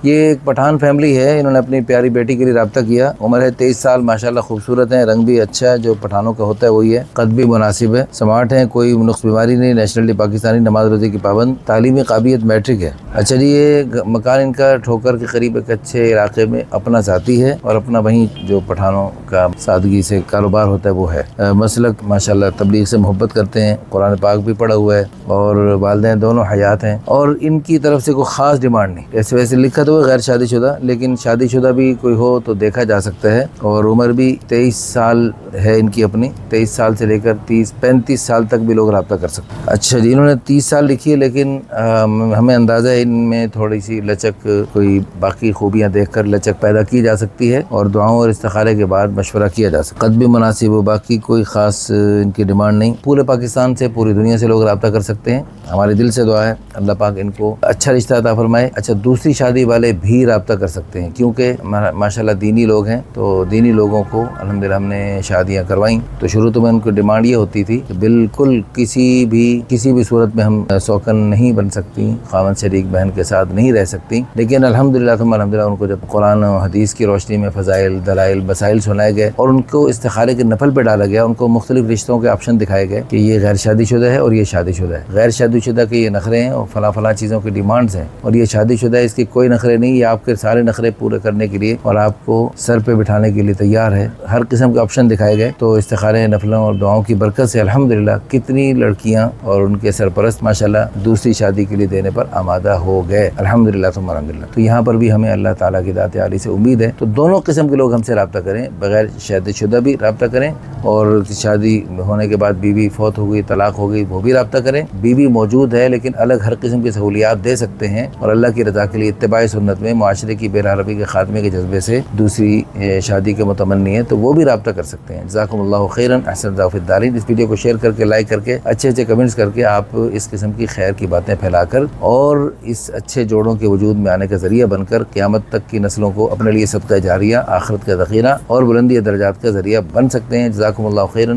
ये एक पठान फैमिली है, इन्होंने अपनी प्यारी बेटी के लिए रब्ता किया। उम्र है 23 साल, माशाल्लाह खूबसूरत है, रंग भी अच्छा है, जो पठानों का होता है वही है, कद भी मुनासिब है, स्मार्ट है, कोई नुक्स बीमारी नहीं, नेशनलिटी पाकिस्तानी, नमाज रोजे की पाबंद, तालीमी काबिलियत मैट्रिक है। अच्छा जी, ये मकान इनका ठोकर के करीब एक अच्छे इलाके में अपना जाती है और अपना वहीं जो पठानों का सादगी से कारोबार होता है वो है। मसलक माशाल्लाह तबलीग से मोहब्बत करते हैं, कुरान पाक भी पढ़ा हुआ है और वालिदैन दोनों हयात हैं और इनकी तरफ से कोई ख़ास डिमांड नहीं। ऐसे वैसे लिखा तो है गैर शादीशुदा, लेकिन शादीशुदा भी कोई हो तो देखा जा सकता है। और उम्र भी 23 साल है इनकी अपनी, 23 साल से लेकर 30-35 साल तक भी लोग रब्ता कर सकते हैं। अच्छा जी, इन्होंने 30 साल लिखी है, लेकिन हमें अंदाज़ा है इनमें थोड़ी सी लचक, कोई बाकी खूबियाँ देखकर लचक पैदा की जा सकती है और दुआओं और इस्तिखारे के बाद मशवरा किया जा सकता है। कद भी मुनासिब हो, बाकी कोई ख़ास इनकी डिमांड नहीं। पूरे पाकिस्तान से, पूरी दुनिया से लोग रब्ता कर सकते हैं। हमारे दिल से दुआ है अल्लाह पाक इनको अच्छा रिश्ता अता फरमाए। अच्छा, दूसरी शादी वाले भी रब्ता कर सकते हैं क्योंकि माशाल्लाह दीनी लोग हैं, तो दीनी लोगों को अल्हम्दुलिल्लाह हमने शादियाँ करवाई। तो शुरू तो में उनकी डिमांड ये होती थी कि बिल्कुल किसी भी सूरत में हम शौकन नहीं बन सकती, खावन शरीक बहन के साथ नहीं रह सकती। लेकिन अल्हम्दुलिल्लाह उनको जब कुरान और हदीस की रोशनी में फ़ज़ाइल, दलाइल, मसाइल सुनाए गए और उनको इस्तिखारे के नफल पे डाला गया, उनको मुख्तलिफ रिश्तों के ऑप्शन दिखाए गए कि ये गैर शादीशुदा है और ये शादीशुदा है। गैर शादीशुदा के ये नखरे हैं और फला चीज़ों की डिमांड्स हैं, और ये शादीशुदा है, इसकी कोई नखरे नहीं, ये आपके सारे नखरे पूरे करने के लिए और आपको सर पे बिठाने के लिए तैयार है। हर किस्म के ऑप्शन दिखाए गए। तो इस्तिखारे, नफलों और दुआओं की बरकत से अल्हम्दुलिल्लाह कितनी लड़कियां और उनके सरपरस्त माशाल्लाह दूसरी शादी के लिए देने पर आमादा हो गए, अल्हम्दुलिल्लाह सुम्मा अल्हम्दुलिल्लाह। तो यहाँ पर भी हमें अल्लाह ताला की दात आली से उम्मीद है। तो दोनों किस्म के लोग हमसे रब्ता करें, बगैर शादीशुदा भी रब्ता करें और शादी होने के बाद बीवी फौत हो गई, तलाक हो गई, वो भी रब्ता करें। बीवी मौजूद है लेकिन अलग हर किस्म की सहूलियात दे सकते हैं और अल्लाह की रज़ा के लिए इत्तिबाए सुन्नत में मुआशरे की बेरहरबी के खात्मे के जज्बे से दूसरी शादी के मुतमन्नी है, तो वो भी रब्ता कर सकते हैं। जज़ाकुमुल्लाहु खैरन, अहसन ज़ाफ़िद्दारीन। इस वीडियो को शेयर करके, लाइक करके, अच्छे कमेंट्स करके आप इस किस्म की खैर की बातें फैलाकर और इस अच्छे जोड़ों के वजूद में आने का ज़रिया बनकर क़यामत तक की नस्लों को अपने लिए सदका जारिया, आखिरत का ज़ख़ीरा और बुलंदी दर्जात का ज़रिया बन सकते हैं। जज़ाकुमुल्लाहु खैरन।